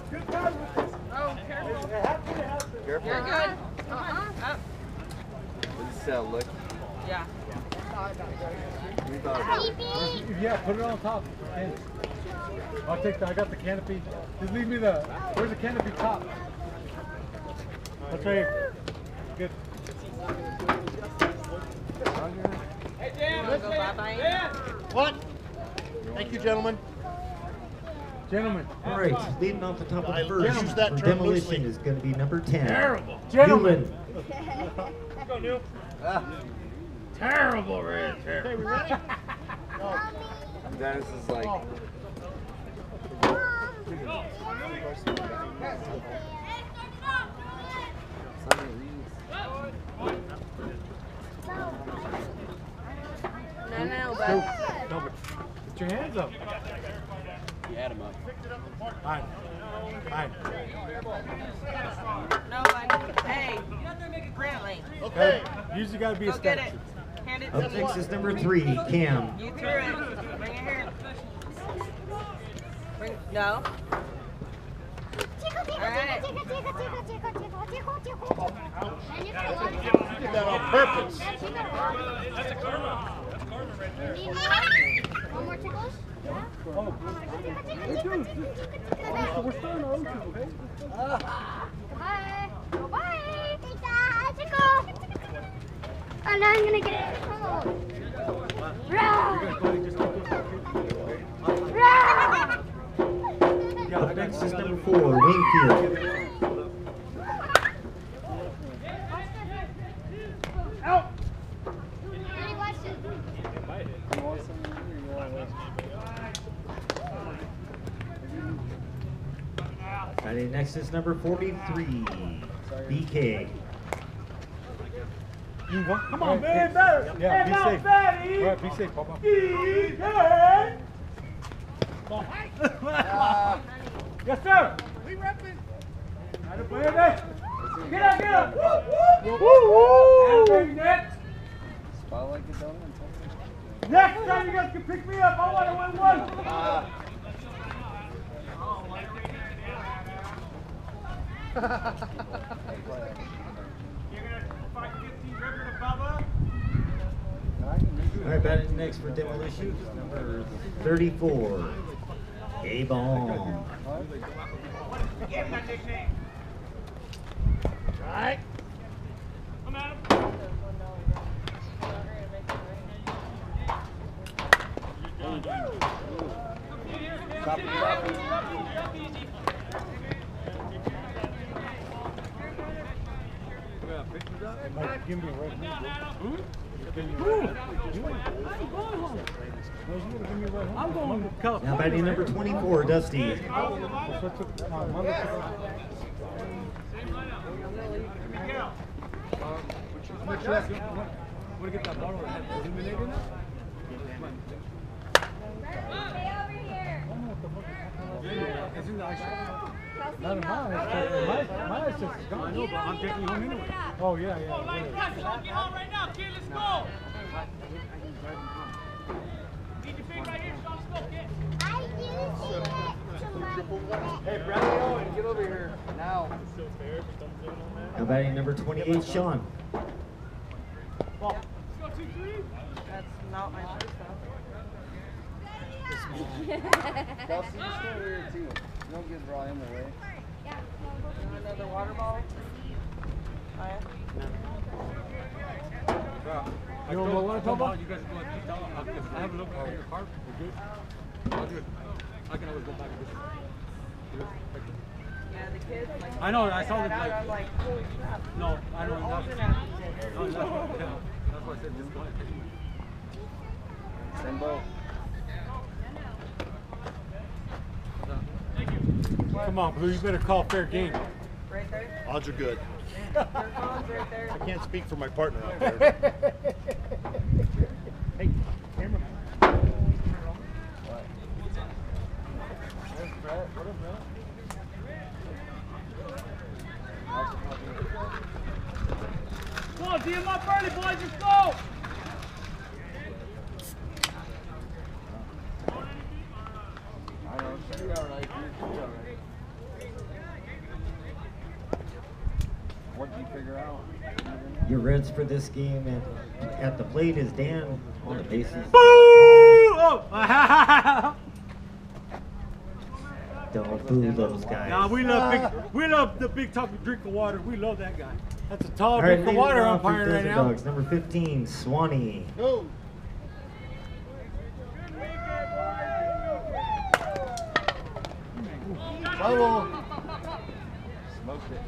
Good time with this. Oh, careful. Careful. You're good. Up. Does this look? Yeah. Yeah, put it on top. I'll take that. I got the canopy. Just leave me the. Where's the canopy top? That's right here. Good. Hey, Dan. Go bye-bye. What? Thank you, gentlemen. Gentlemen. All right, leading off the top of the I first use that for term Demolition loosely. is going to be number 10. Terrible. Gentlemen. Let's go, Neil. Terrible, Red. Terrible. Okay, we ready? Dennis is like. No, but. No, but put your hands up. You add him up. Fine. Fine. No, but. Hey, you have to make a grant lane. Okay. Usually got to be a Go get statue. it. Hand it Up to me. next is number 3, Cam. You threw it. Bring it here. Bring. No. Alright. You did that on purpose. That's a karma. That's karma right there. One more tickles? Yeah? We're starting our own too, okay? Bye. Bye. Tickle. And now I'm gonna get it. Rah! Rah! Up next is number 4, Wingfield. Out! Any questions? Right, next is number 43, BK. You want? Come on, man, better. Yeah, Hey, be now, safe. fatty. All right, be safe, Papa. DJ. Yes, sir. We repping. Get up, get up. Woo, woo, woo. Next. Spotlight get done and Next time you guys can pick me up, I want to win one. All right, batting next for Demolition is number 34, A-Bomb. Right. Come at him. Mike, give me a right hand. I'm going to cup. Now batting number 24, Dusty. Want to get that bottle that had eliminated in it? Stay over here. It's in the ice shop. Not in mine. Mine's just gone. I know, but I'm taking you home anyway. Oh, yeah, yeah. Get home right now, kid. Let's go. Need your feet right here, Sean. Let's go, kid. I use it. Hey, Bradley Owen, get over here now. Now batting number 28, Sean. Let's go, 2-3. That's not my first though. Kelsey, you still here too. You don't get draw him away. You want another water bottle? You know what I'm talking about? You guys go and keep down. I have a look at your car. We're good. I'll do it. I can always go back and just. Yeah, the kids. Like, I know, I saw got them out, like. I'm like, holy crap. No, I know. They're all That's, gonna have to get no, that's why I said just go ahead. Same boat. Come on, Blue, you better call fair game. Right there. Odds are good. Their phone's right there. I can't speak for my partner out there. Hey, cameraman. Come on, DM up early, boys. Let's go. I know, she'll be alright. She'll be alright. Reds for this game, and at the plate is Dan on the bases. Oh! Don't boo those guys. Nah, we love the big talking drink of water. We love that guy. That's a tall All right, drink of water leading off for umpiring right Desert now. Dogs, number 15, Swanee. Go. Bubble. Smoked it.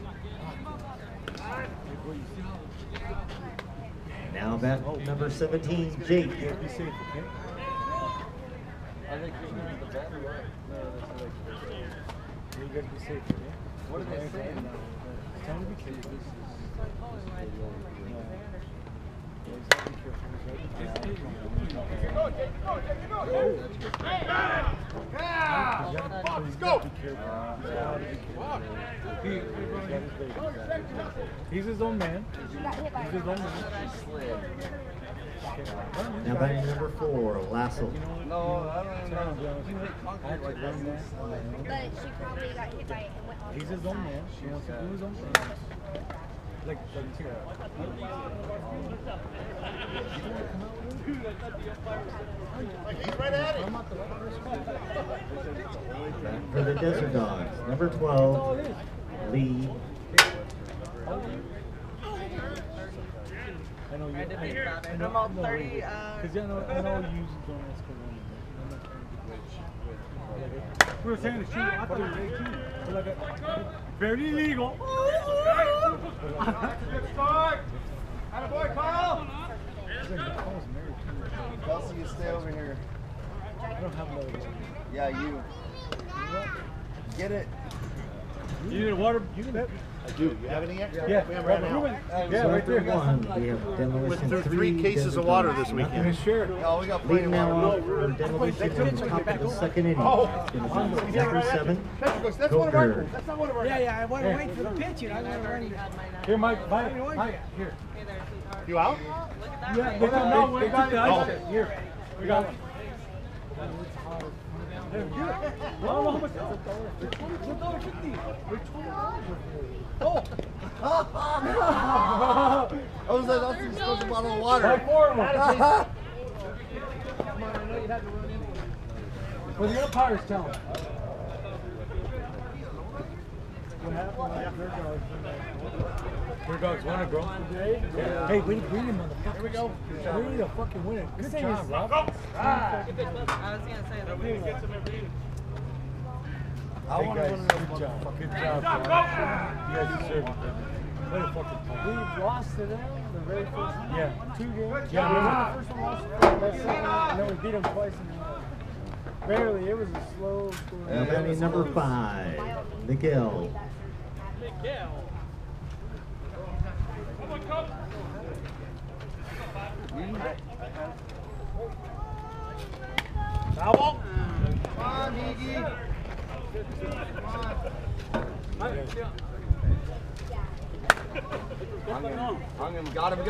Now bat number 17, Jake. Be safe, okay? I think you're going to the bat or what? No, that's not like You gotta be safe, okay? What are they saying? Tell him to be careful. Let's go. He's his own man. She got hit by He's his own man. Now batting number 4, Lassell. No, I don't know. but she probably got hit by it and went on. He's his own man. She wants to do his own thing. Like, He's right at it. Back for the Desert Dogs, number 12, Lee. I know you. Tried to think about it. I know, I'm all no, 30, because I know you usually don't ask for money. I'm not trying to be we were saying the shoot, I thought it was 18. But like very legal. Good start. Attaboy, Kyle. Kelsey, you stay over here. I don't have another one. Yeah, you. Get it. You need a water? You need that? I do. You have any extra? Yeah, We have right now. Yeah, So right after there. one, we have Demolition Went through 3 3 cases Desert of water Dogs this weekend. nothing. Sure. Oh, we got plenty Leading of now water. off for Demolition on top of the second inning. It's going to be Zachary 7, That's one of our. Coker. That's not one of our. Yeah, I want to wait for the pitch, and I want to I've already run. had mine out. Here, Mike, here. Hey there, sweetheart. You out? Look at that. Yeah, they got the ice set. Here, we got it. How much? Oh! I was like, that's supposed to bottle of water. Like 4 of them. Well, the umpires tell him. What happened? Third dogs won it, bro. Hey, we need him on the fucking. Here we go. We need to fucking win it. Good job, Rob. I was gonna say that. I Hey want guys, one of good those. job. Good job, bro. You guys deserve it. What a fucking time. We lost to them the very first time. Yeah. 2 games. Yeah, We won the first one, lost the second one, and then we beat them twice in a row. Barely. It was a slow score. Now batting number 5, Miguel. Foul. Come on, Iggy. Got him.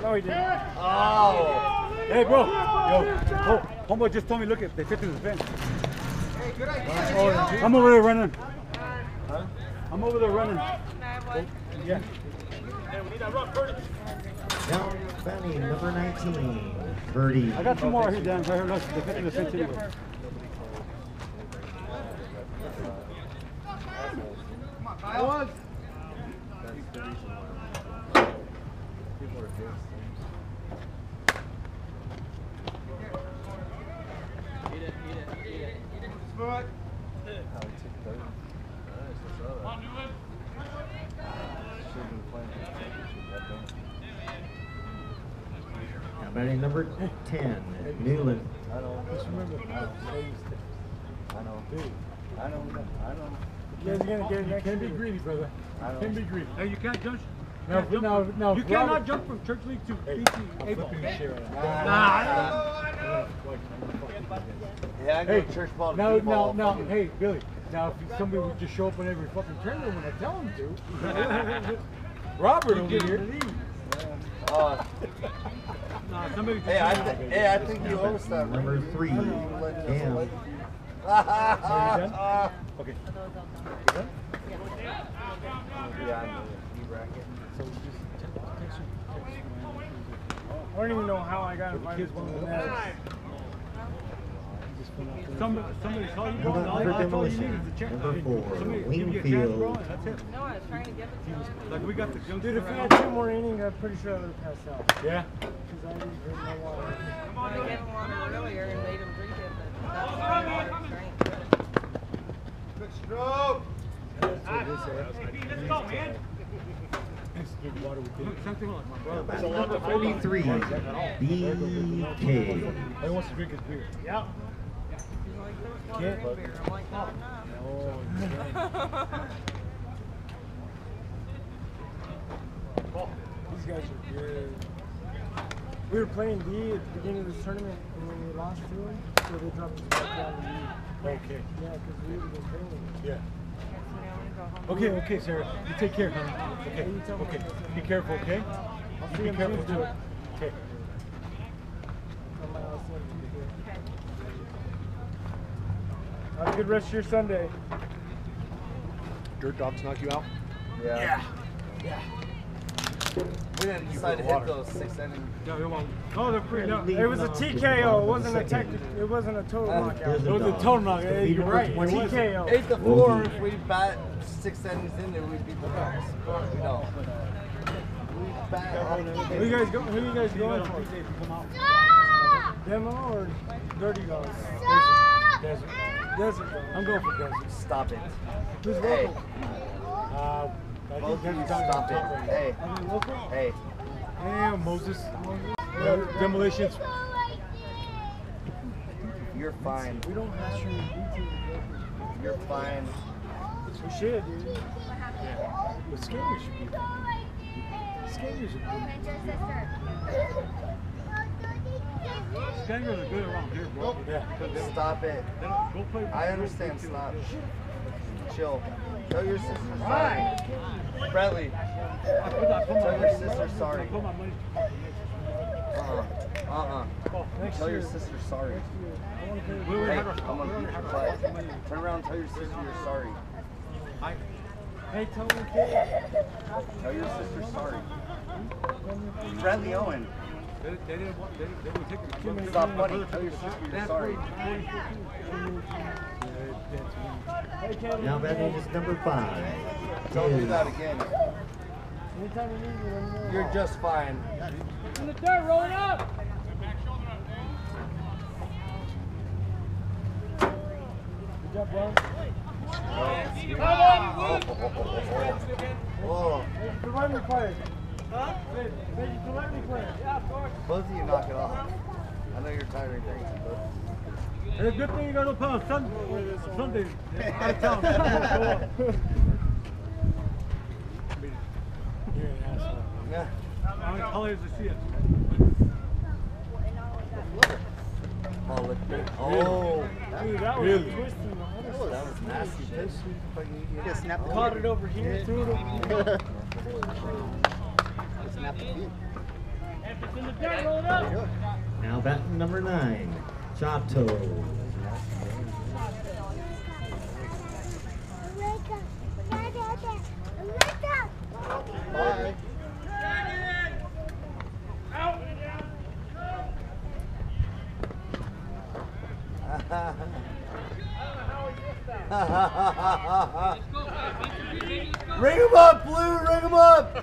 No, he didn't. Oh. Hey, bro. Yo, homeboy just told me, look at, they fit to the fence. Hey, good idea. I'm over there running. I'm over there running. Yeah. Now batting number 19, Birdie. I got 2 more here, Dan. Right here, look. They fit to the fence anyway. Come on, Kyle. Smooth. Now batting number 10, Newland. Just remember, I know. You guys are going to get it you next can't be year. greedy, brother. Can't be greedy. Hey, you can't jump. No, You Robert- cannot jump from church league to BT. Yeah, I go Hey, to church ball to now, b-ball. hey, Billy. Now, if somebody would just show up in every fucking tournament when I tell him to. Robert over here. Hey, I think you owe us that. Number 3, Cam. Okay. Yeah, I know. E-bracket. So I don't even know how I got invited to the Nets. Somebody saw you, How bro. about All for I told you Demolition? needed is a chance. Number 4, Somebody give you a chance, bro, Wingfield. and that's it. No, I was trying to give it to him. Like we got the young Dude, if we had 2 more innings, I'm pretty sure I would have passed out. Yeah. Because I didn't drink no water. I gave him water earlier and made him drink it, but that's the water he drank. Good stroke. That's what this is. Let's go, man. Drink water with you. Something like my brother. Batting number 43, BK. He wants to drink his beer. Yep. He's like, there's water in beer. I'm like, no, These guys are good. We were playing D at the beginning of this tournament, and when we lost to them, so they dropped us back down to D. Okay. Yeah, because we would have been playing them. Yeah. go home. Okay, okay, Sarah. You take care, honey. Okay, okay. Be careful, okay? I'll You see be him careful Tuesday. too. Okay. Have a good rest of your Sunday. Dirt Dawgs knock you out? Yeah. Yeah. We didn't decide to hit those 6 innings. No, they won't. No, they're pretty. No, It was a TKO. It wasn't a technical. It wasn't a total knockout. There's it was a dog. total knock. The Hey, leader you're for right. 20. TKO. 8-4. If we bat 6 innings in there, we'd beat the Bucks. But we don't. We bat. Who you guys going for? Demo or Dirty Dogs? Desert. Desert. I'm going for Desert. Stop it. Who's Hey. local? I Both think of you Desert's stop it. Hey. Are they local? Hey. Damn, Moses. Demolition's. You're fine. We don't have to beat you. You're fine. We should, dude. The Scanners should be. Scanners are good. Scanners are good around here, bro. Yeah. Stop it. Go play. I understand. Stop. Chill. Tell your sister sorry. Bradley. Tell your sister sorry. Tell your sister sorry. Hey, I'm gonna beat your butt. Turn around and tell your sister you're sorry. Hey, tell me, kid. Tell your sister sorry. Bradley Owen. They would take it. Stop, buddy. Tell your sister you're sorry. Hey, Kevin. Now batting is number 5. Don't do that again. Anytime you need me, let me know. You're just fine. In the dirt, roll it up. Good job, bro. Whoa. Hey, you can let me play. Huh? Hey, you can let me play. Yeah, of course. Both of you knock it off. I know you're tired and crazy, but It's a good thing you got no power Sunday. Out of town. You're an asshole. yeah. How many colors to see it? Oh, look good. Oh, Dude, that was Really? twisting the whole that was nasty. Just snap the Caught it over here, threw it over here. Snap the feet. Now batting number 9, Chato. Bye. Ring him up, Blue! Ring him up!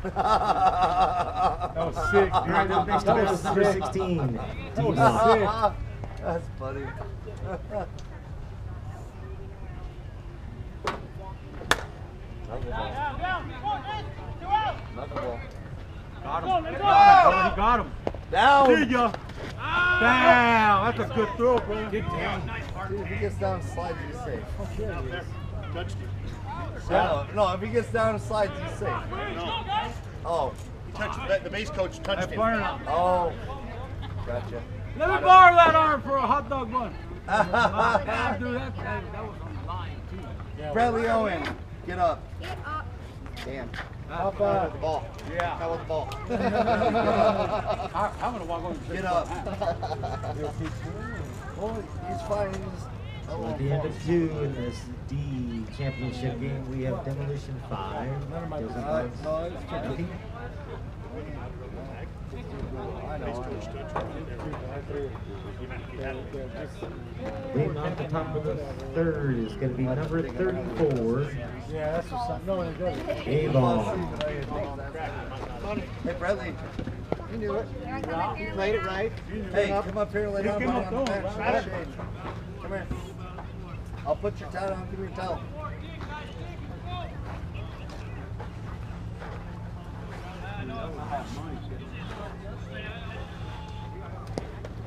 That was sick. Right up next to That it was is number sick. 16, That was D-Lock. That's funny. Knuckleball. Got him. He got him. Down! See ya. Damn, that's a good throw, bro. Get down. Dude, if he gets down and slides, he's safe. Touched you. No, if he gets down and slides, he's safe. Oh. He touched the base coach touched That's him. fire now. Oh. Gotcha. Let me borrow that arm for a hot dog bun. Dude, that was on the line, too. Bradley Owen, get up. Get up. Damn. How about The ball. Yeah. How about the ball? I'm going to walk over and Get up. Oh, he's fine. He's just a At the little end of 2 in this D championship game, we have Demolition 5. Doesn't No, it's nothing. I know. Leading off the top of the third is going to be number 34, Yeah, that's what's up. No, it doesn't. A-Ball. Hey, Bradley. You knew it. You played it right. Hey, come up here, lay down on the bench. Come here. I'll put your towel on. Give me your towel.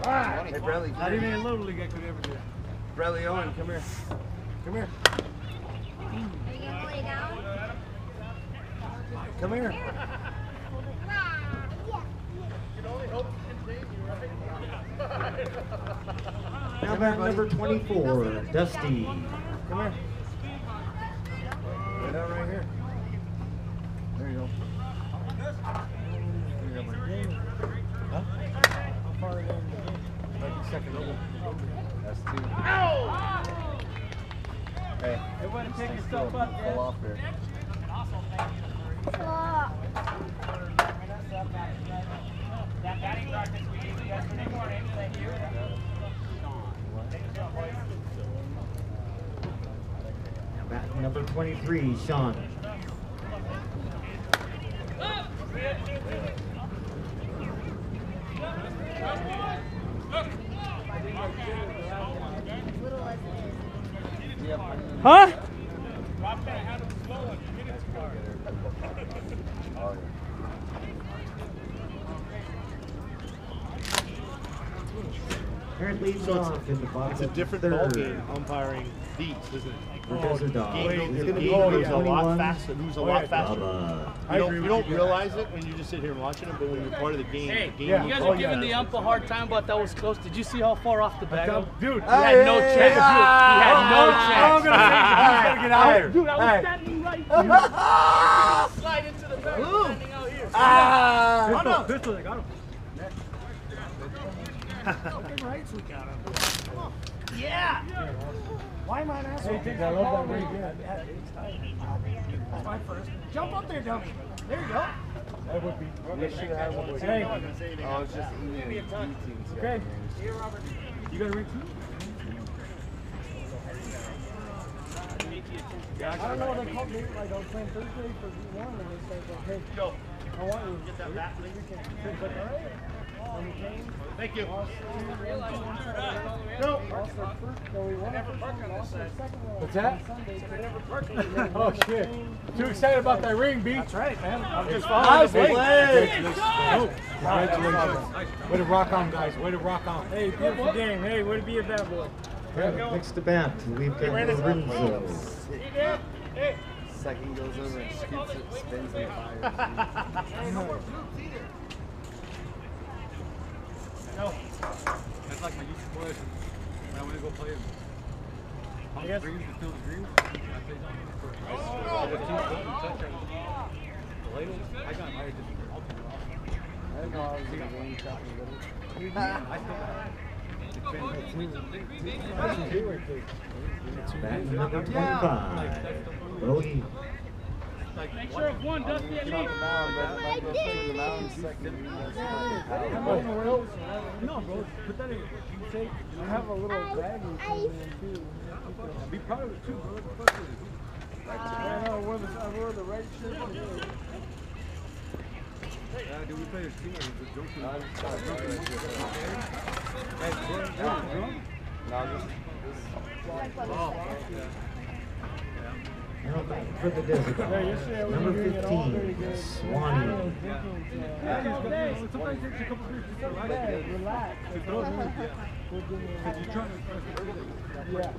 Hey, Bradley. Not even in Little League I could ever do. Bradley Owen, come here. Come here. Are you gonna lay down? Come here. Now back number 24, Dusty. Come here. Lay down right here. There you go. How far are they in the game? Like the second over. That's 2. Hey. Everybody pick Still yourself up, pull off there. Back number 23, Sean. Huh? Aaron leads off in the bottom It's a of the different third. ball game umpiring beats, isn't it? Desert Dawgs. Game It's gonna be moves a 21. lot faster. Moves a lot faster. Bubba. You don't realize it when you just sit here and watching it, but when you're part of the game, Hey, the game yeah. you guys Oh, are giving the ump a hard time, but that was close. Did you see how far off the bag? Dude, He had no chance. He had no chance. I'm gonna say he's gotta get out here. Dude, I was Hey. standing right here. Slide into the bag, standing out here. Pistol, they got him. Yeah. Why am I an asshole? Hey, I love that ring. That's my first. Jump up there, dummy. There you go. That would be. We should have one. Hey. Oh, it's just eating. Okay. You got a ring too? I don't know what they called me. Like I was playing Thursday for V1 and they said, like, hey, go. I want you to get that back. So it's like, all right. And we came. Thank you. Lost 2-1. No. Lost our first. No, we won our first one. Lost our second one. What's that? On Sunday. They never parked it. Oh shit. Too excited about that ring, B. That's right, man. I'm just Nice following the play. play. Congratulations. Way to rock on, guys. Way to rock on. Hey, beautiful game. Hey, way to be a bad boy. Next to bat, we've got Lorenzo. Second goes over and scoops it, spins and fires. That's like my YouTube boys. When I want to go play I guess. dreams to fill the dreams. I play down the ladles. I got hired just for ultimate off. I didn't know I was in the game shopping with it. I still got That's a gateway cake. Back number 25, Bogey. Make sure if one does get me. No, bro, put that in your keepsake. I have a little bag you can in too. Be proud of it too, bro. I know, I wore the red shirt. Dude, we play this team. It's a joke. Now back for the Desert Dawgs. Number 15, Swanee. Sometimes it takes a couple minutes to relax. Relax. Because you're trying to. Yeah.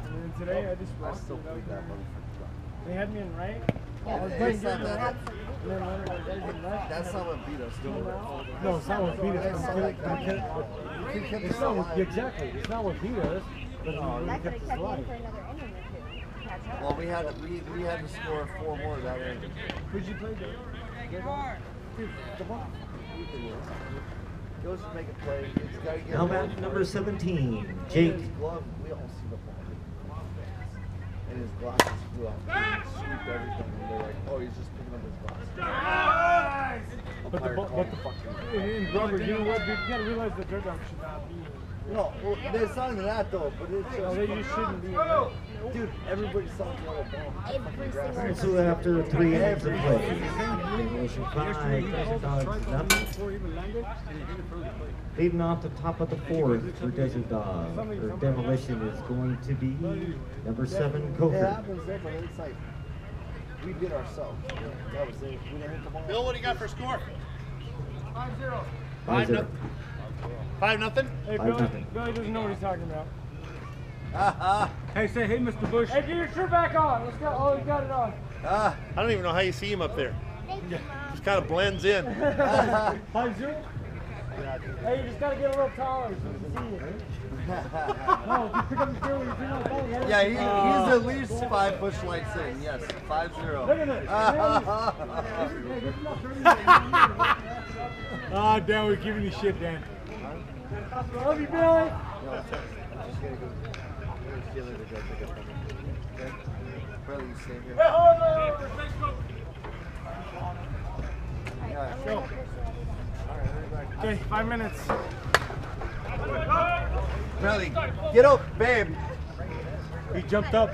And then today I just I rocked still it. played that motherfucker. They had me in right. Yeah. I was It's playing not good that- and then one of my guys in left. That's not what beat us. No, it's not what beat us. It's like It's not what, exactly. It's not what beat us. But That could have kept us kept you in alive. for another inning or two. Catch up. Well, we had to score 4 more that inning. Who'd you play, Dave? Dude, the ball. Go just make a play. You just gotta get Now back number 17, Jake. Glove. We all see the ball. and his glasses flew out. He sweeped everything, and they're like, oh, he's just picking up his glasses. But the in rubber, you know what, dude? You gotta realize the dirt dog should not be. No, well, there's not even that though, but it's just. They just shouldn't be. Dude, everybody saw the other ball. Also after 3 innings of play, Demolition 5, Desert Dogs nothing. Leading off the top of the 4th for Desert Dogs, or Demolition is going to be number 7, It Cofer. happens there, but it's like, we did ourselves. That was it. We didn't hit the ball. Bill, what do you got for score? 5-0. 5-0. 5-0? Hey, 5-0. Billy doesn't know what he's talking about. Hey, say, hey, Mr. Bush. Hey, get your shirt back on. Let's go. Oh, you got it on. I don't even know how you see him up there. Just kind of blends in. 5-0? Hey, you just gotta get a little taller so you can see it. No, just pick up the field when you see my phone. Yeah, he's at least 5 bush lights in. Yes, 5-0. Look at this. Ah, Dan, we're giving you shit, Dan. Love you, Billy. No, I'm just gonna go. Steeler to go pick up from him. Okay? Brother, you stay here. Yeah, go. Okay, 5 minutes. Bradley, get up, babe. He jumped up.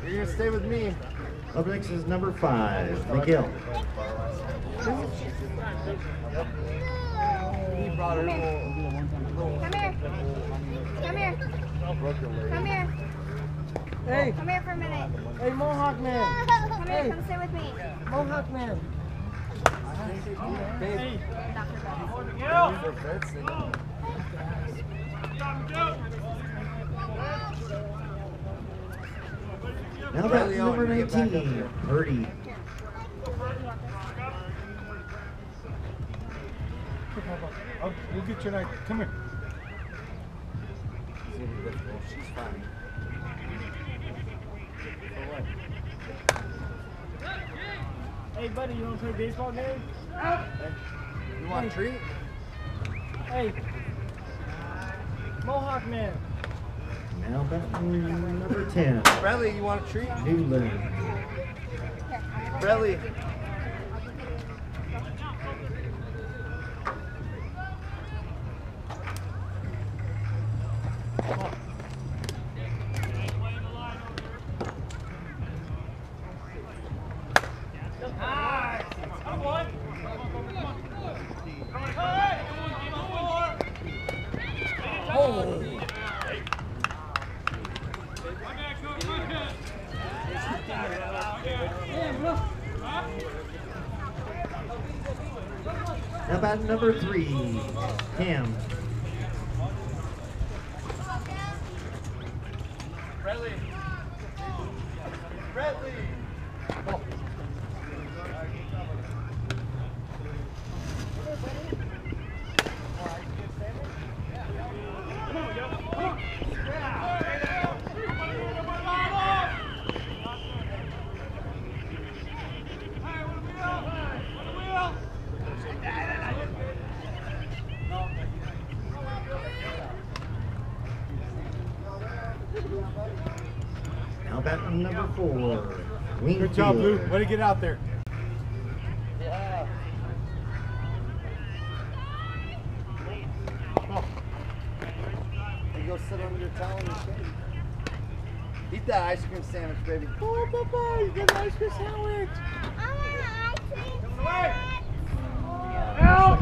You're gonna stay with me. Up next is number 5, Miguel. He brought her Come here. Come here. Come here. Hey, Come here for a minute. hey, Mohawk man. Come here. Come sit with me. Mohawk man. Babe. Now back to number 19, Purdy. We'll get you tonight. Come here. She's fine. Hey, buddy, you want to play a baseball game? You want a treat? Hey, Mohawk man. Now back to number 10, Bradley, you want a treat? Newland. Bradley. Now back to number 3, Cam. Bradley. Bradley. Oh. Now back to number 4, Wingfield. Good job, Lou. Way to get out there. Yeah. Hey, go sit under your towel and shade. Eat that ice cream sandwich, baby. Oh, Papa, you got an ice cream sandwich. Help!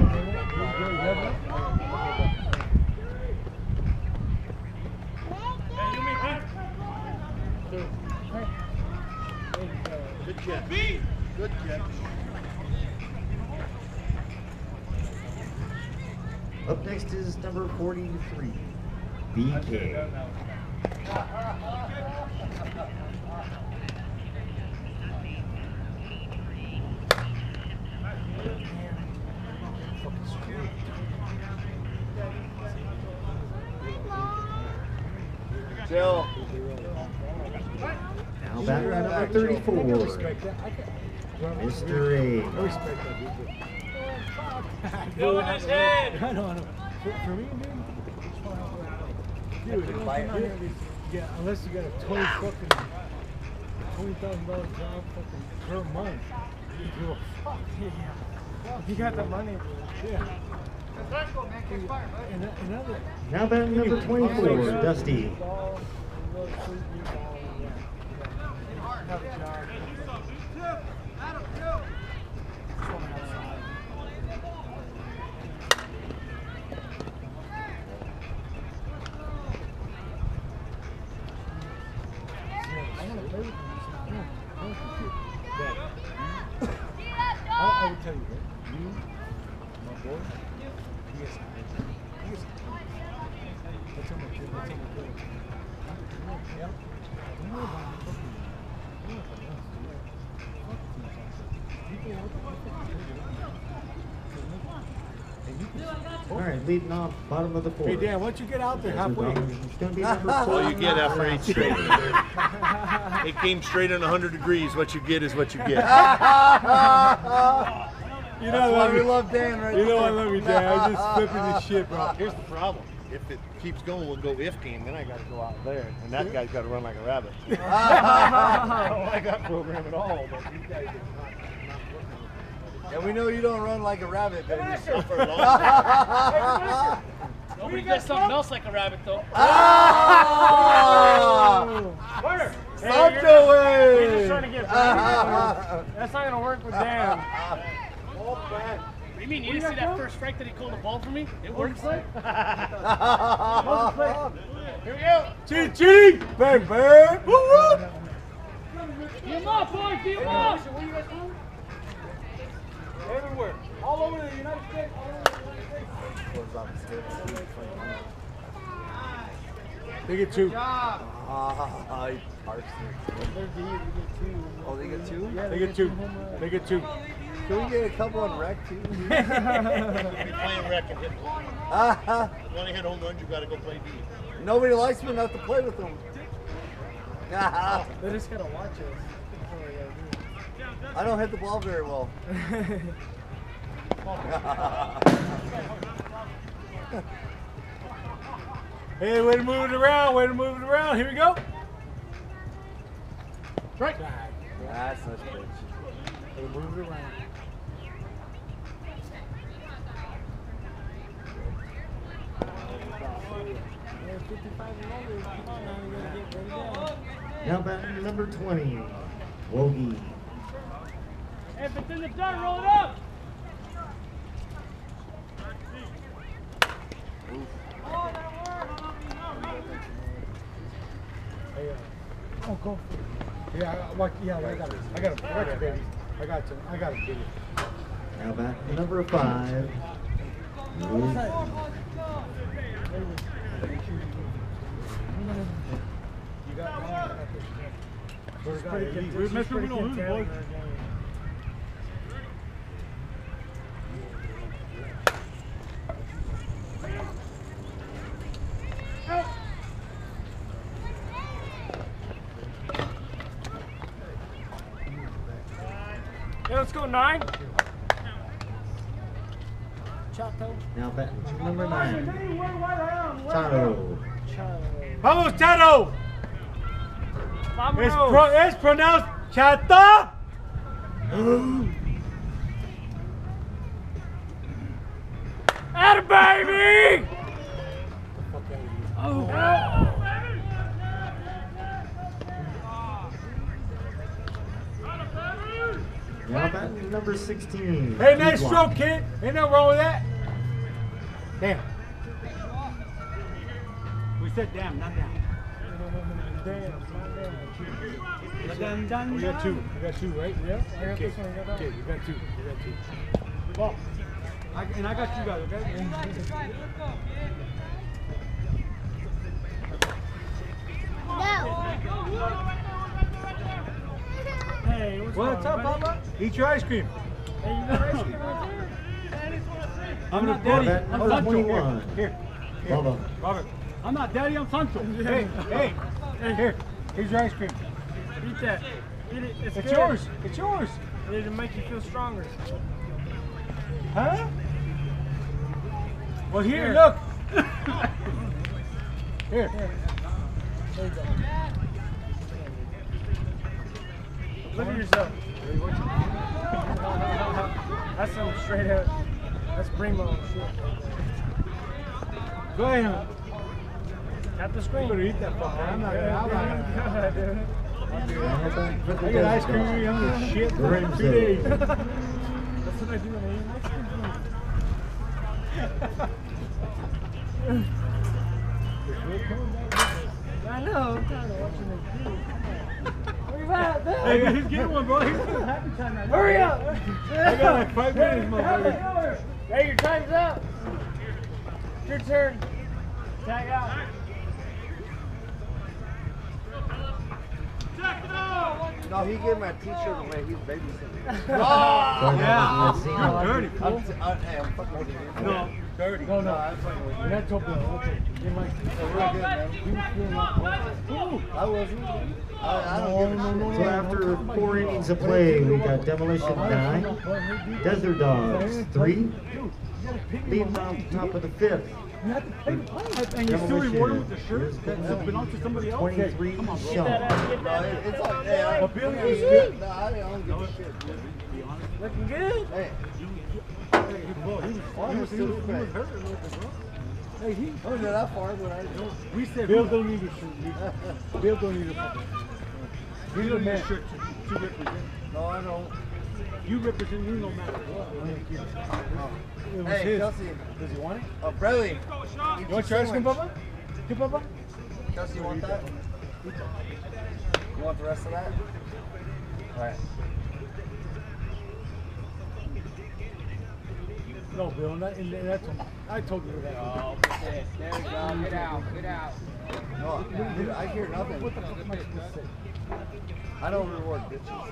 Good catch. Good catch. Up next is number 43, BK. Chill. Now back to number 34, Mr. A. I respect that. Go in his head. I know. For me, dude. Dude, Bite. Yeah, unless you got a $20,000 job fucking per month. You give a fuck. Yeah. If you got the money, Yeah. Now batting number 24, Dusty. have a job. I would tell you, right? You, my boy, he is that's how much that's how much yeah. You know about the fucking you know about us, All right, leading off, bottom of the fourth. Hey Dan, once you get out there halfway, It's going to be number 4. All you get after 8 straight. It came straight on 100 degrees. What you get is what you get. you know That's why we love Dan, right? You know I love you, Dan. I just flipping this shit, bro. Here's the problem. If it keeps going, we'll go if game. Then I got to go out there, and that guy's got to run like a rabbit. I don't like that program at all. But these guys are not And we know you don't run like a rabbit, baby. for a long time. Nobody does something else like a rabbit, though. Where? Sancho way! You're just trying to get ready. That's not going to work with Dan. What do you mean? You didn't see that first strike that he called a ball for me? It works. Here Here we go. Ching ching! Bang, bang! Woo woo! Get him up, boys. Get him up. Everywhere. All over the United States. All over the United States. They get 2. He parks it. Oh, they get 2? They get 2. They get 2. Can we get a couple on rec, too? You'll be playing rec and hit home runs. If you want to hit home runs, you got to go play D. Nobody likes me enough to play with them. They just got to watch us. That's all they gotta do. I don't hit the ball very well. Hey, way to move it around. Way to move it around. Here we go. Strike. That's such a bitch. Way to move it around. Now batting number 20, Wogie. If it's in the dirt, roll it up. Hey, oh, go. Yeah, I got it. I got it, baby. I got it, baby. Now batting number 5. You got We're messing with those boys. Yeah, let's go 9. Chato. Now batting number 9, Chato. Vamos, Chato! Vámonos. It's pronounced Chato! Atta baby! Now batting number 16. Hey, nice Block. stroke, kid. Ain't nothing wrong with that. Damn. We said damn, not down. Damn, We got 2. We got 2, right? Yeah. I got this one, I got that Okay, one. you got 2. You got 2. Ball. And I got you guys, okay? Hey, What's up, Papa? Eat your ice cream. Hey, you got ice cream right there? I'm not Now daddy. batting I'm number Sancho. 21, Here. Bubba. Robert. I'm not daddy, I'm Sancho. Hey. Here. Here's your ice cream. Eat that. Eat it. It's It's good. yours. It's yours. It'll make you feel stronger. Huh? Well, here, Here. look. Here. There you go. Look at yourself. That's some straight up. That's primo shit. Go ahead. Tap the screen. You better eat that fucker. I'm not gonna have it. For the I get ice cream Desert when I'm gonna shit for Dogs. 2 days. That's what I do when I eat ice cream. I know. I'm tired of watching this dude. Where you at? Hey, he's getting one, bro. He's getting happy time right now. Hurry up! I got like 5 minutes, motherfucker. Hey, your time's up. It's your turn. Tag out. No, he gave my t-shirt away. He's babysitting. Yeah. Latino. Dirty, fool. Hey, I'm fucking with you. No, dirty. No, no. I'm fucking with you. That's so good. You might. We're good, man. He was feeling like I wasn't. I don't give a shit. So after 4 innings of play, we got Demolition 9, Desert Dogs 3, leading off top of the 5th. You have to pay the price. And you still reward him with the shirt that belongs to somebody else? 23 Come on, bro. Sean. No, it's like, hey, A billion is is good. No, I don't give a shit. looking good. Hey, Bro, he was hurt a little bit, bro. Hey, he. I wasn't that far, but I know. We said Bill don't need a shirt. Bill don't need a shirt. he's a man shirt to represent. No, I know. You represent me no matter what. It was Hey, his. Kelsey. Does he want it? Oh, Bradley. You want your ice cream, Papa? Hey, Papa? Kelsey, you want that? You want the rest of that? Alright. No, Bill. Not in there. I told you that. Oh, there we go. Get out. Get out. No, dude, I hear nothing. What the fuck am I supposed to say? I don't reward bitches.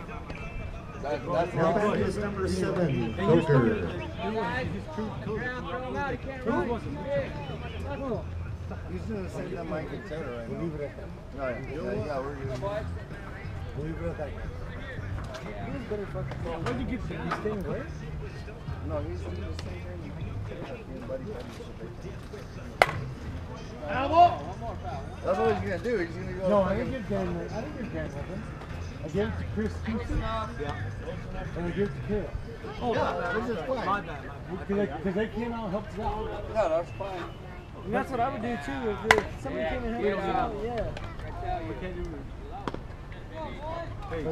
That's Now not back is number 7, Joker. He's doing the same thing Mike and Taylor right now. Leave it at that. No, yeah, we're good. Leave it at that. Who's better fucking go? Where'd you get these things, right? No, he's doing the same thing. Buddy. That's what he's gonna do. He's gonna go. No, I didn't give Dan. I didn't give Dan nothing. I gave it to Chris Tucson. Yeah. And I gave it to Kayla. Oh, yeah, this is fine. Because they came out and helped us out. Yeah, that's fine. And that's what I would do too. If somebody came and helped us out, yeah. Hey,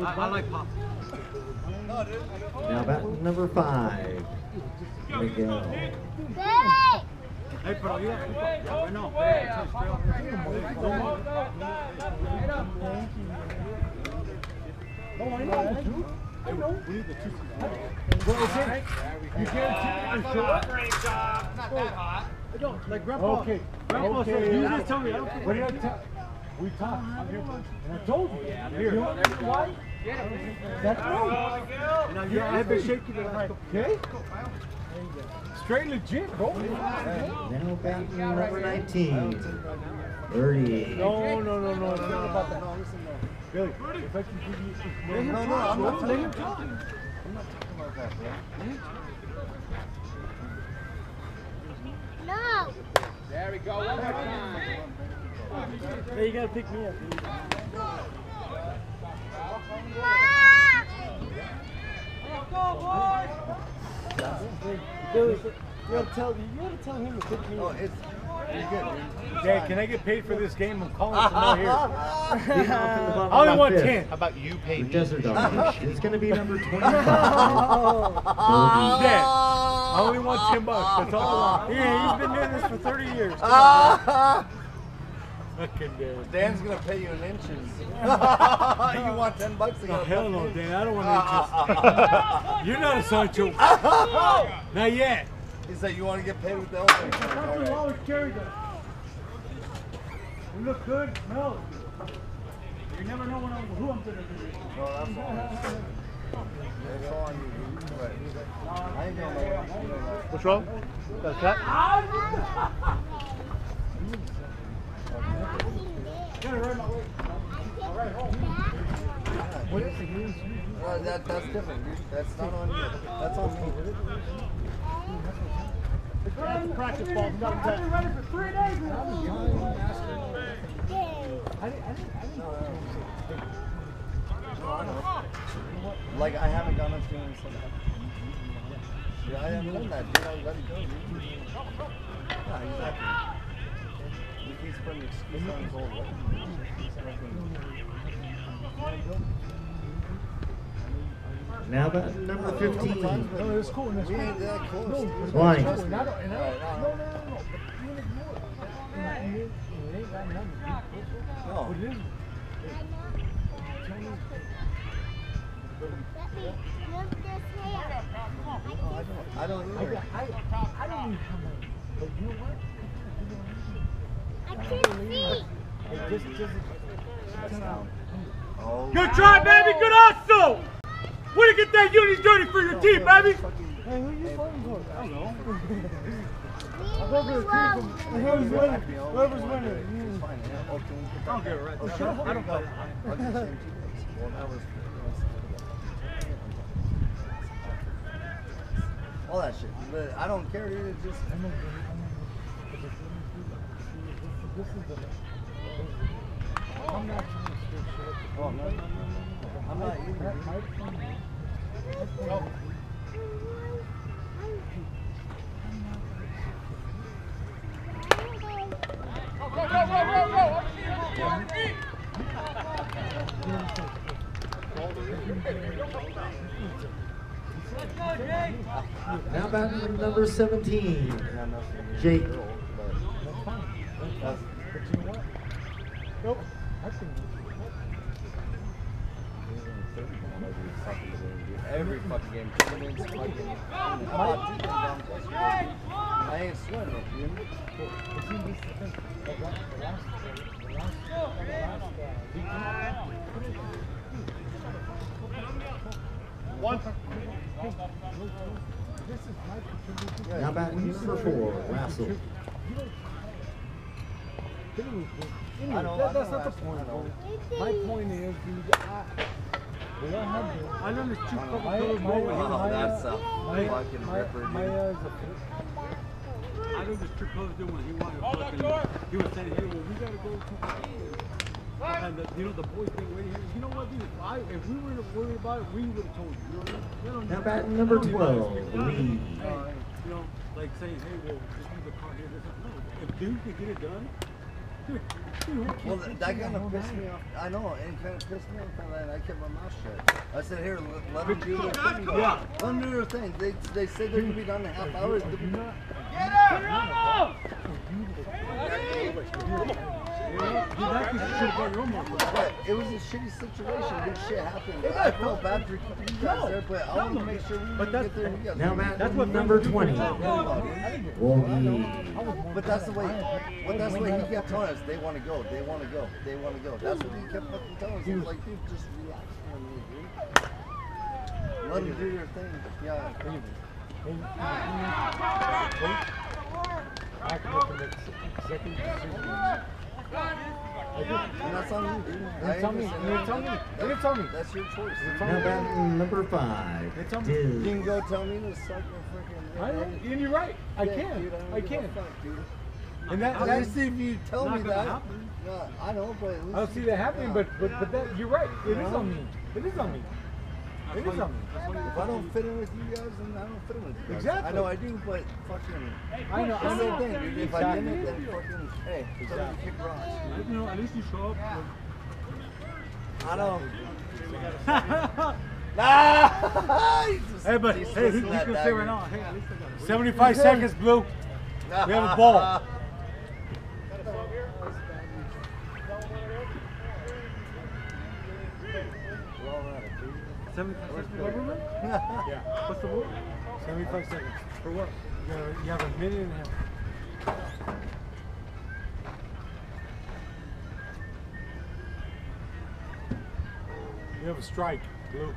I like pop. Now back number 5, Miguel. Hey, bro, you have to I know. Oh, I know, dude. I know. We need the 2 Well, okay. You guarantee me for sure? Great job. Not that hot. I don't, like Grandpa. Okay. Grandpa Okay. said, you just tell me. I don't care. What did I tell? We talked. And I told you. You know why? That's right. Now, yeah, I have been shaking the last couple. Okay? Straight legit, bro. Now back number 19, Birdie. No. It's not about that. No, listen, no. Billy, if I can give you... No, I'm not Let him talking. talk. I'm not talking about that, bro. No. There we go. One more time. Hey, you gotta pick me up, dude. Billy, you gotta tell him to pick me No, up. it's you're good, dude. Dad, can I get paid for this game? I'm calling from out here. Leading off in the bottom I only of want the 5th, 10. How about you pay for me? Desert Dogs. It's going to be number 25, Dad, I only want $10. That's all I want. Yeah, he's been doing this for 30 years. Fucking Dad. Dan's gonna pay you in inches. You want $10 to No, go? hell no, Dan. I don't want to You're not a Sancho. Not yet. He said you want to get paid with the opening. All right. always carry them. We look good, smell good. You never know who I'm going to be. No, that's all. That's all on you, dude. Right. I ain't gonna know. What's wrong? Got a cut? That's different, dude. That's not on you. That's on me. Practice ball. Yay. No, I know. Like, I haven't gone up to him and said that. Yeah, I haven't done that, dude. I let it go, dude. Yeah, exactly. If he's putting an excuse on his old way. Now that number 15. No, it's cool. It's We cool. ain't that close. No, dude. Blind. Trust me. No, no, Alright, no. You ignore it. It ain't got nothing to do. No. But it is. I don't either. I don't need how much. But you know what? I can't see. Just Oh. Good try, baby. Good hustle. Way to get that unity dirty for your team, baby. Hey, who you voting for? I don't know. I vote for the team. Whoever's winning. Whoever's winning. Fine, yeah. Oh, can we put that I'll get it right. Oh, there. sure. I don't play. I'll get the same 2 days. Well, that was all that shit. But I don't care, dude. It's just. This is the. I'm not trying to stir shit. Oh, no. I'm not either. Now batting number 17. Jake. But you know what? Nope. I think Every fucking game. Tournaments, fucking. I ain't sweating it, dude. One. Now batting number 4, Russell. Anyway, that's not the point. My point is, dude, we all have this. I know there's two couple My- colors my- more. Oh, that's a my- fucking ripper, dude. Maya is a I know there's two colors doing when he wanted fucking. He was saying, hey, well, we gotta go to. And you know the boys been waiting here. You know what, dude? If we were to worry about it, we would have told you. You know what I mean? Now batting number 12, Lee. You know, like saying, hey, well, just leave the car here. No, if dude could get it done, dude. Well, that kind of pissed me off. I know, and kind of pissed me off. And I kept my mouth shut. I said, here, let them do their thing. Yeah. Let them do their thing. They said they're going to be done in a half hour. But it was a shitty situation. Big shit happened. I felt bad for keeping you guys there, but I want to make sure we get there and you guys. Now batting number 20, Woggy. But that's the way. But that's the way he kept telling us. They want to go. They want to go. They want to go. That's what he kept fucking telling us. He was like, dude, just relax for a minute, dude. Let them do their thing. Yeah. I can make an executive decision. And that's on you, dude. You tell me. You tell me. You tell me. That's your choice. Now batting number 5, It's on me. You Diz. can go tell me to suck a freaking. I know, and you're right. I Yeah, can. dude, don't I give can. a fuck, dude. And that, At that's, least if you tell me Not gonna that. happen. Yeah, I know, but at least I don't see that happening, but that you're right. It is on me. It is on me. It is on me. if I don't fit in with you guys, then I don't fit in with you guys. Exactly. I know I do, but fucking. I know. It's I the same know. thing, dude. If I Exactly. didn't, then fucking. Hey, somebody kick rocks. You know, at least you show up. I know. Nah! Hey, but He's hey, he twisting that can say dagger. right now. Hey, at least I got it. 75 seconds, Blue. We have a ball. We're all out of food. 75 seconds for government? Yeah. What's the rule? 75 seconds. For what? You have a minute and a half. You have a strike, Blue.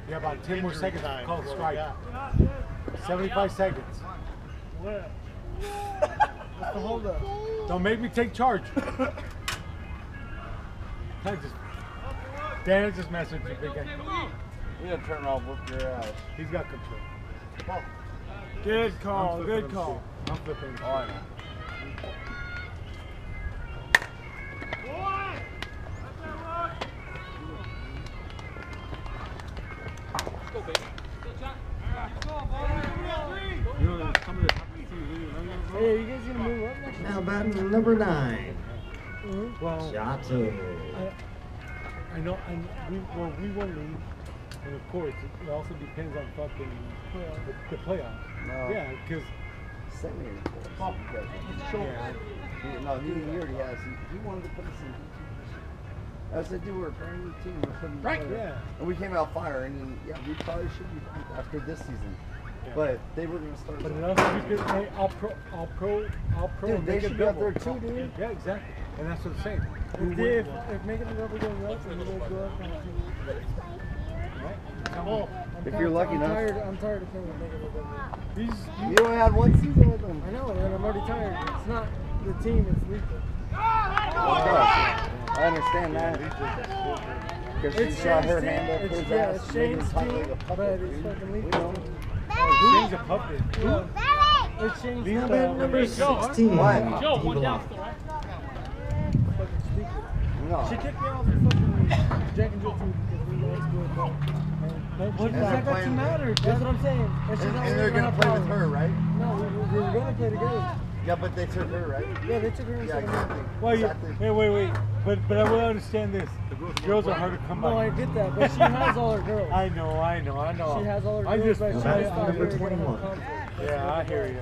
You have about 10 more seconds to call a strike. 75 seconds. What's the hold up? Don't make me take charge. Dan just messaged me, big guy. We're gonna turn off, whoop your ass. He's got control. Good call. I'm Good flipping call. shit. I'm flipping. Oh, I know. Hey, you guys gonna move up next Now batting number 9, Well, Chato. I know, and we will leave, and of course, it also depends on fucking the playoffs. No. Yeah, because Send me a report. Oh, Yeah. No, he already has. He wanted to put us in. I said, dude, we're a brand new team. We're putting Right, together. yeah. And we came out fire, and then, yeah, we probably should be fine after this season. Yeah. But they were going to start. But it also because hey, I'll pro. Dude, they make should it be out double. there too, dude. Yeah, exactly. And that's what I'm saying. if making it up goes up and you guys go up, Come on. If you're lucky I'm enough. I'm tired of making it up. You only had one season with them. I know, and I'm already tired. It's not the team, it's lethal. I understand that. Because she shot her hand up his ass. It's Shane's team, but it's fucking lethal. Shane's a puppet. It's Shane's Now team. batting number 16, What? Devon. Fucking stupid. No. She kicked me off the fucking Jack and Jill team because we lost to it. What does that got to matter? That's what I'm saying. And they're going to play with her, right? No, we were going to play together. Yeah, but they took her, right? Yeah, they took her Yeah, instead of me. exactly. Well, Exactly. wait. But I will understand this. Girls are hard to come by. No, I get that, but she has all her girls. I know. She has all her I girls, just, but she That's has not number really gonna have 21. conflict. yeah, I hear you.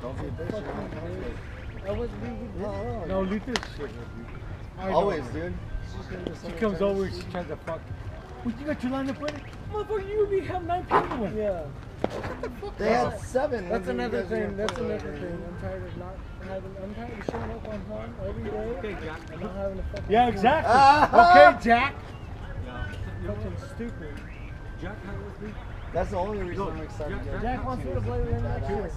Don't be a bitch. I was No, leave this shit. I know. Always, dude. She comes over, she tries to fuck. Well, you got your lineup ready? Motherfucker, you already have 9 people in. Yeah. They had 7. That's when you another guys were thing. gonna That's play. another thing. I'm tired of not having. I'm tired of showing up on time every day and not having a fucking. Yeah, team. exactly. Ah! Okay, Jack. Fucking stupid. Jack had with me. That's the only reason I'm excited. to go. Jack wants me to play with him next year.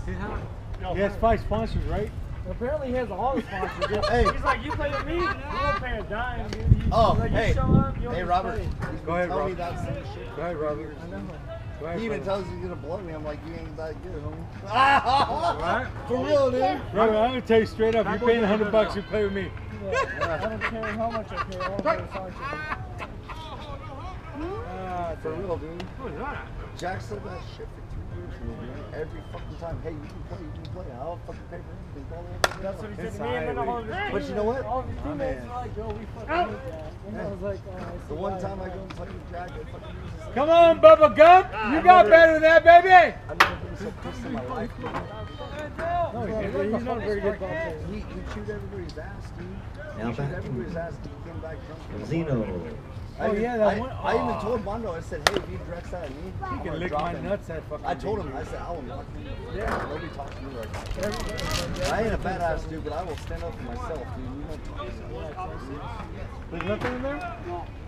He has 5 sponsors, right? Apparently, he has all the sponsors. Hey. He's like, you play with me, you won't pay a dime, dude. You, Oh, like, hey. You show up, you Hey, always Robert. play. He's Go ahead, been telling me Robert. that same shit. Go ahead, Robert. I know. Go ahead, He even brother. tells you he's gonna blow me. I'm like, you ain't that good, homie. Right? For real, dude. Robert, I'm gonna tell you straight up. You're paying $100 to play with me. Yeah, I don't care how much I pay. I want to play a sponsor. For real, dude. Jack said that shit for 2 years, dude. Every fucking time. Hey, you can play. I'll fucking pay for anything. That's what he said to me, and then all of his But you know what? All of his teammates were like, yo, we fucking hate that. And I was like, oh, I see The one why. time I go and play with Jack, I fucking lose his Come on, Bubba Gump. You got better than that, baby. I've never been so pissed in my life. No, he's not a very good ball player. He chewed everybody's ass, dude. Now He chewed back everybody's ass. He came back drunk. Zeno. Oh, yeah, that one. I even told Mondo, I said, hey, if you direct that at me, He I'm can gonna lick drop my him. nuts that fucking I told him, day. I said, I will knock you. Yeah. Nobody talks to me like that. I ain't a badass dude, but I will stand up for myself, dude. You don't talk to me. There's nothing in there?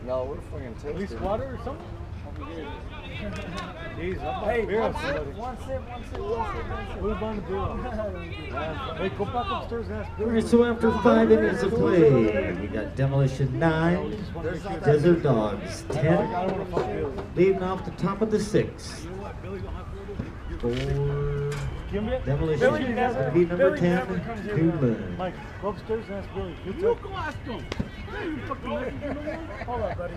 No, we're fucking toasted. At least water or something? Jeez, I'm Hey, beer one on sip, somebody. one sip. Who's on the bill? Hey, go back upstairs and ask Bill. Alright, so after 5 innings of play, we got Demolition 9, Desert Dogs 10, leading off the top of the 6th. For Demolition, that'd be number 10, Coolin. Mike, go upstairs and ask Billy. You go ask him. Hold up, buddy.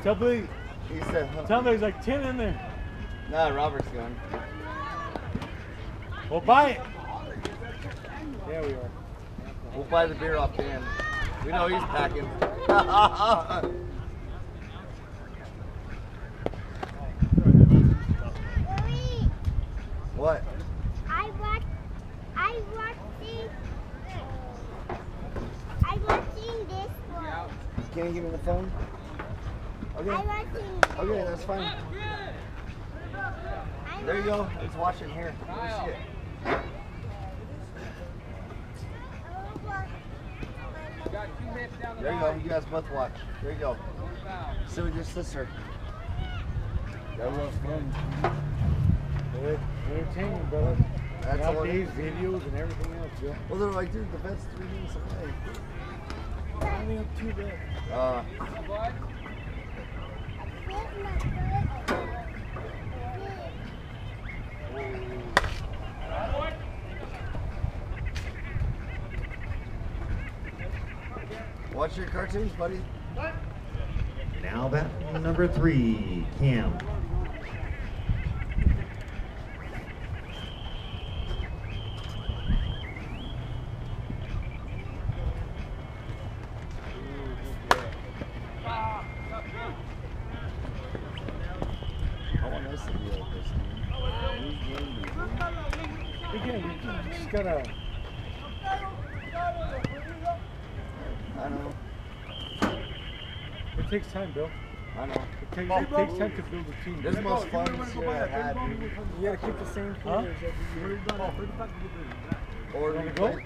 Tell Billy. He said, Tell him there's like 10 in there. nah, Robert's gone. Well, buy it. There we are. We'll buy the beer off Dan. We know he's packing. What? I watching this one. Can you give me the phone? Okay. I watching this. Okay, that's fine. There you go. Let's watch it here. Let me see it. There you go. You guys both watch. There you go. Sit with your sister. That was fun. Entertainment, brother. That's all it Nowadays, is. videos and everything else, Joe. Well, they're like, dude, the bet's 3 minutes away. Only up 2 bits. Watch your cartoons, buddy. Now back number 3, Cam. Again, you just gotta. I know. It takes time, Bill. I know. It takes time to build a team. This most fun year I had, dude. You gotta keep the same players every year. Or Wanna go?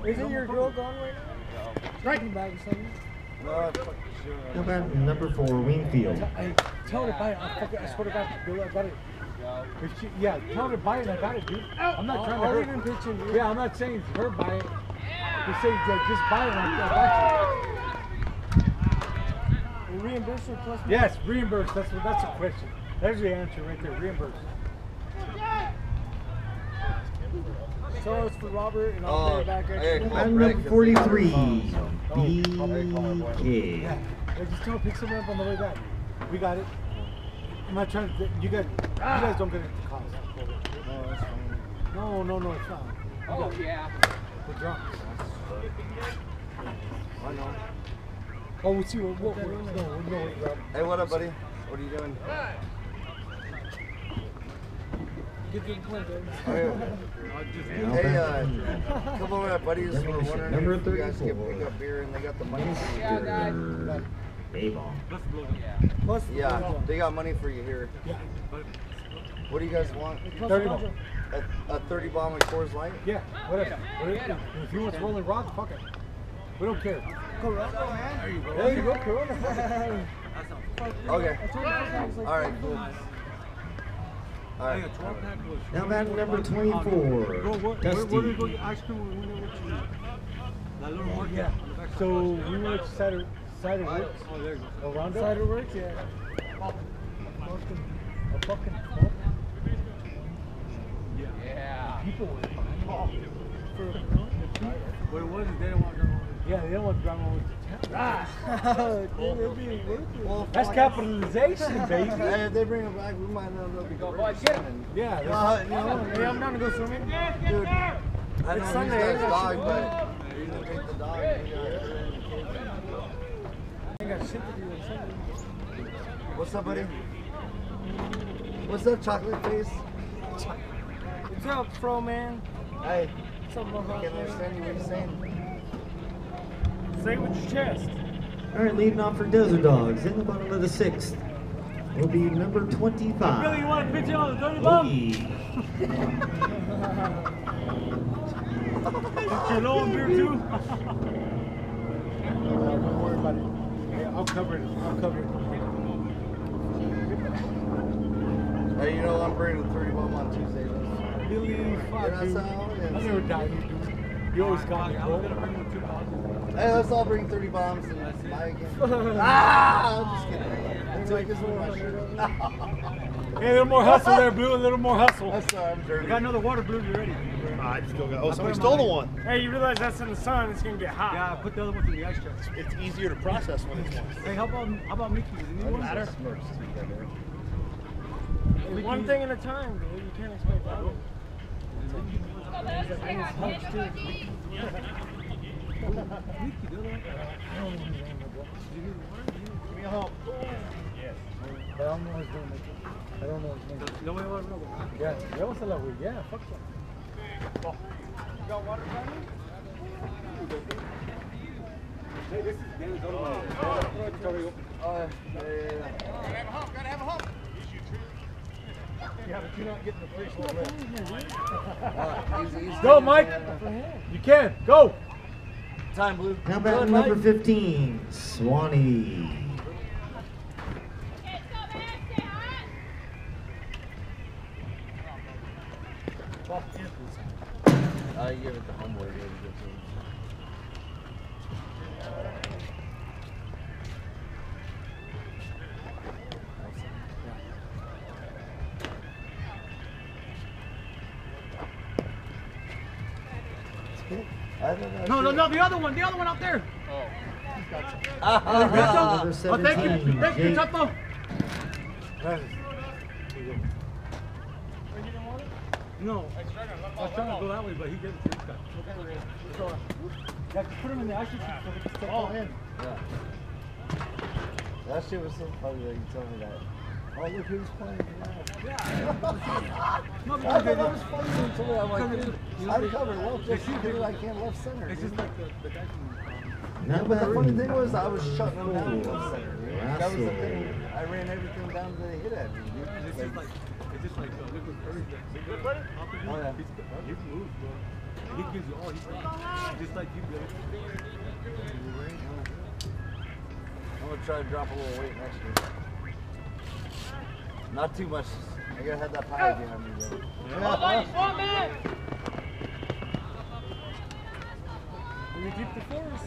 Isn't your girl gone right now? Striking bag or something? No, fuck sure. How about number 4, Wingfield? Hey, tell her to buy it. I swear to God, Bill, I got it. If she, yeah, tell her to buy it. I got it, dude. I'm not trying to hurt. Even pitching, dude. Yeah, I'm not saying her buy it. Just say just buy it. I got you. Reimburse her plus. Yes, reimburse. That's a question. There's the answer right there. Reimburse. So it's for Robert, and I'll pay it back extra. And number 43, BK. Yeah, just tell her pick someone up on the way back. We got it. I'm not trying to. You guys don't get it to cost. No, it's not. Oh yeah. We're drunk. I know. Oh, we'll see what. No, Hey, what up, buddy? What are you doing? Get the point, baby. Hey, come over, buddies. We're wondering Number if you guys 34. can pick up beer and they got the money for you. Baseball. Plus, Yeah, they got money for you here. Yeah. What do you guys want? 30 bomb. A 30 bomb and Coors Light? Yeah, whatever. If you want Rolling Rock, fuck it. We don't care. Corona, man. There you go, Corona. Okay. Alright, cool. Alright. Now about number 24, Where do we go Dusty. get ice cream when we know what you that little market? Yeah. So we went to Cider Works. Oh, there you go. Around Cider Works, yeah. A fucking pump. Yeah. People were buying for What it was is they didn't want to go. yeah, they don't want grandma with the town. It'd be worth it. Well, That's capitalization, baby. Hey, if they bring it back, we might not be go boys. Yeah, You know, hey, I'm down to go swimming. dude, I know It's he's Sunday, got I his got dog, you. but you didn't take the dog. I ain't got shit to do on Sunday. What's up, buddy? What's up, chocolate face? What's up, Fro man? Hey, What's up, I Mohawk? can't understand you. What are you saying? Say it with your chest. All right, leading off for Desert Dogs in the bottom of the 6th will be number 25. Billy, you want to pitch it on the 30 bomb? Is your low beer too? Don't worry about it. Yeah, I'll cover it. Hey, you know I'm bringing the 30 bomb on Tuesday. Billy, fuck, You're not dude. sound? I never died, dude. You always got it, bro. Hey, let's all bring 30 bombs and buy again. I'm just kidding. It's like this is my shirt. Hey, a little more hustle there, Blue. A little more hustle. I'm sorry, I'm We dirty. got another water blue ready. I still got. Oh, somebody stole the one. Hey, you realize that's in the sun? It's gonna get hot. Yeah, I put the other ones in the ice chest. It's easier to process when it's one. Hey, how about Mickey? Does he need one? Matter? One thing at a time, dude. You can't expect that. Give me a hump. Yes. But I don't know his name. I don't know his name. No way, yeah, that was a lot weird. Yeah, fuck yeah. You got water, Johnny? Hey, this is Dan's other one. Gotta have a hump. Yeah, but you're not getting the fish. Easy. Go, Mike. You can. Go. Time, Blue. How about number 15, Swanee? I give it to Homeboy. No, the other one out there. Number Oh, thank you, 17, Jake. Chapo. No, I was trying to go that way, but he gave it to this guy. Yeah, put him in the ice cream so we can step all in. Yeah. That shit was so funny that you told me that. Oh Oh, look who's playing now. Yeah. No, I thought that was funny when you told me. I'm like, dude, I cover left, just because I can't left center. It's just like the guy from... Yeah, but the funny thing was, I was shutting him down left center, dude. That was the Russell. thing. I ran everything down to hit at me, dude. It's just like liquid courage that Oh, yeah. He moves, bro. And he gives you all. He's just like you, bro. I'm gonna try to drop a little weight next year. Not too much. I gotta have that power behind me, though. Will you keep the force?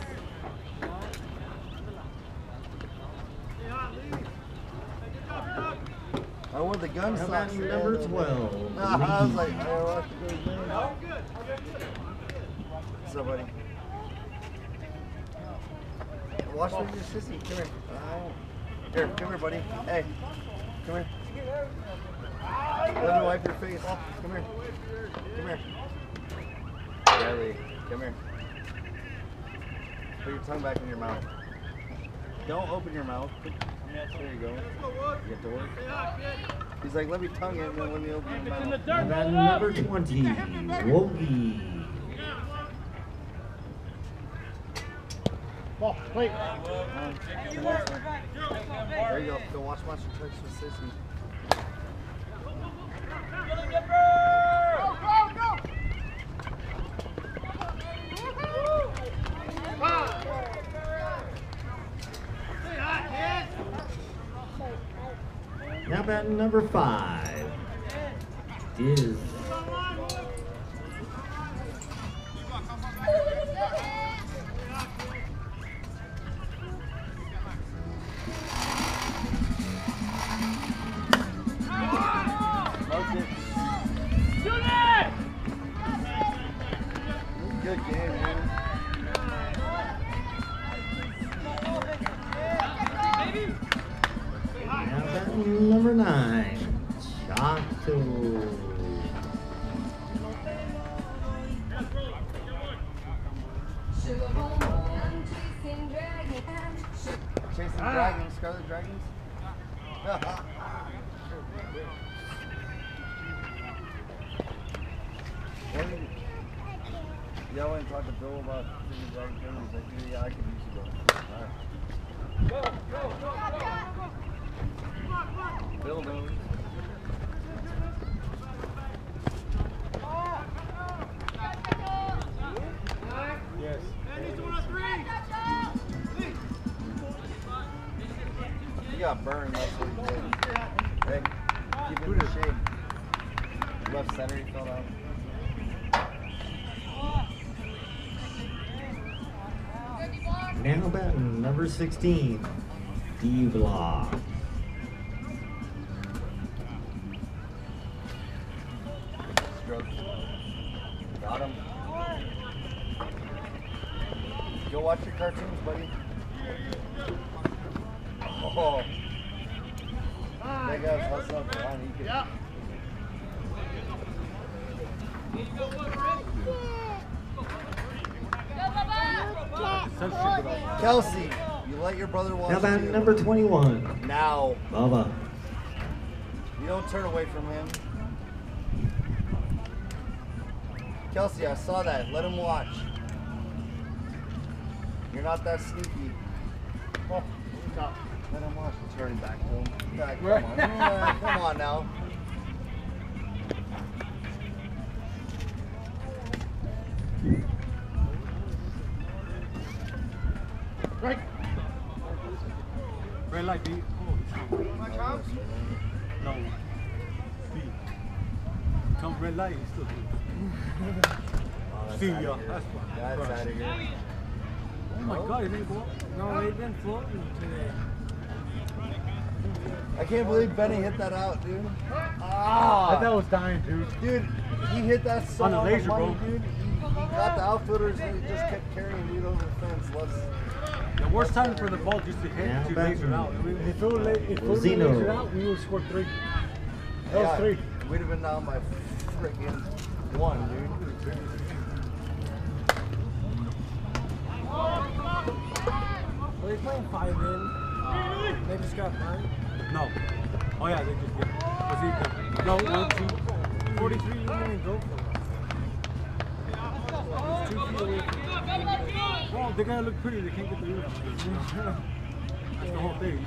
I want the gun How socks. about number 12? Nah, I was like, Lee. I don't have to go again. What's up, buddy? Watch me, your sissy. Come here. Here, come here, buddy. Hey, come here. Let me wipe your face. Come here. Come here. Riley, come here. Put your tongue back in your mouth. Don't open your mouth. There you go. You get to work. He's like, let me tongue it, and then let me open your mouth. How about number 20? Wogie. Oh, wait. There you go. Go watch Monster Trucks with Sissy. How about number 5? Diz. Good game, man. How about number 9? Chato. Chasing dragons, Scarlet Dragons. Yeah, I went and talked to Bill about Chasing Dragon Killer. He's like, dude, yeah, I could use you, bro. Alright. Bill knows. Yes. He got burned, that's what he did. Hey, keep it in the shade. Left center, he fell out. Now about number 16, D-Vlog. Stroke. Got him. Go watch your cartoons, buddy. Oh. That guy's hustling for line. He could. Kelsey, you let your brother watch. How about you. number 21? Now. Bubba. You don't turn away from him. Kelsey, I saw that. Let him watch. You're not that sneaky. Oh, stop. Let him watch. Turn him back to him. God, come on. Come on now. Right. Red light, B. Oh, no. B. Come red light, he's still here. See ya. That's fine. That's out of here. Oh my God, he didn't go up. No, they've been floating today. I can't believe Benny hit that out, dude. I Ah! thought that was dying, dude. Dude, he hit that so On the laser, money, bro. dude. He got the outfitters and he just kept carrying dude over the fence. The worst time for the ball just to hit, Now to back laser it out. If it would have Rosino. lasered out, we would have scored 3. That was 3. We'd have been down by freaking 1, dude. Are they playing 5 in? They just got 9. No. Oh yeah, they just get. No, 43 you didn't go for it. It's 2 feet away from well, they gotta look pretty. They can't get the uniform. That's the whole thing.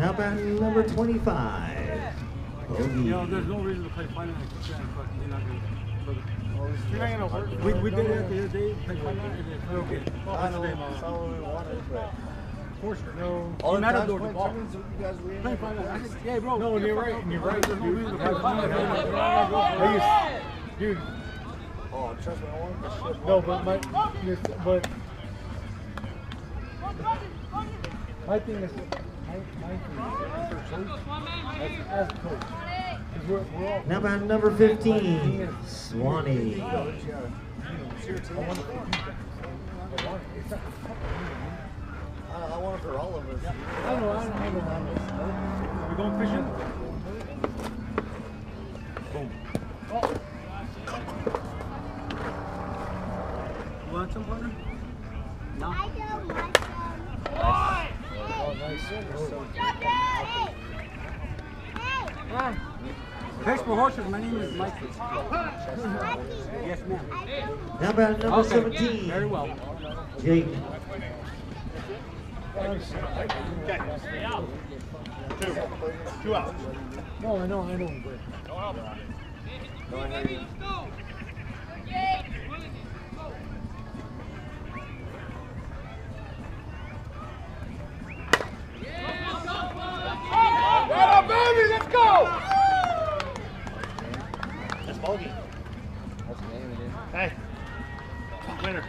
How about number 25? You know, there's no reason to play final night. You're not gonna. We did it the other day. Play final night and then okay. I know that's not what we wanted, but. For sure. No. All the matter times the when ball. tournaments, you guys were in Play there. final night. Yeah, bro. No, you're right. There's no reason to play final night. Dude, Oh, trust me, I wanted the shit. no, but my thing is, as coach, because we're all. How about number 15? Swanee. I want to I want it for all of us. I know. We going fishing? Boom. You want some, partner? No. I don't want some. Oh, nice. Hey! Thanks for horses. My name is Mike. Yes, ma'am. How about number 17? Very well. Jake. Two out. No, I know. But No, I hear you. Baby, let's go! That's bogey. That's the name of it. Hey. Winner.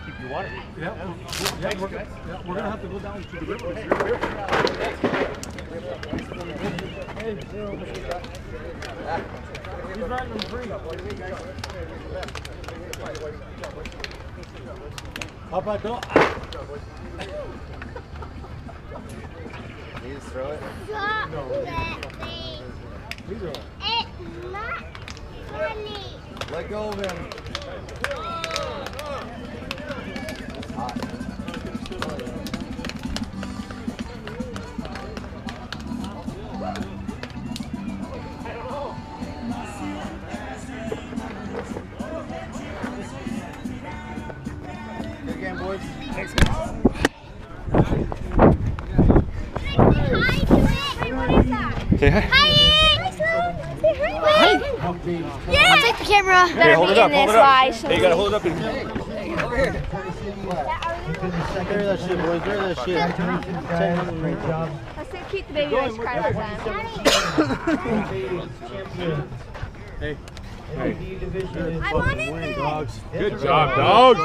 Keep your water. Yeah, we're gonna have to go down to the river. he's riding them free. How about that? You just throw it? Stop that thing. These are It's not funny. Let go of him. Good game, boys. Thanks, guys. Say hi. Hi, Say hi. Yeah. I'll take the camera. Hey, hold it up, hold it up. Hey, you gotta hold it up. Carry that shit, boys. Carry that shit. Great job. Let's say keep the baby ice cry all the time. Hey. MVP division. I wanted it. Dawgs. Good job, Dawgs.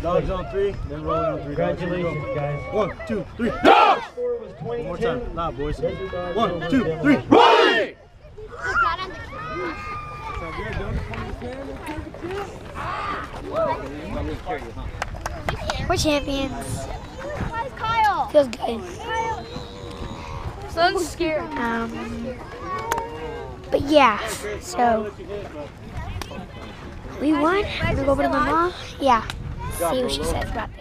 Dogs on 3, then rolling on 3. Congratulations, guys. 1, 2, 3. Dawgs! Score was 22. One more time. Nah, boys. Desert Dogs 1, over 2, 3. Demolition. Rolling! I got on the camera. We're champions. Where's Kyle? Feels good. Son's scared. But yeah, so we won. I'm gonna go over to my mom. Yeah, see what she says about this.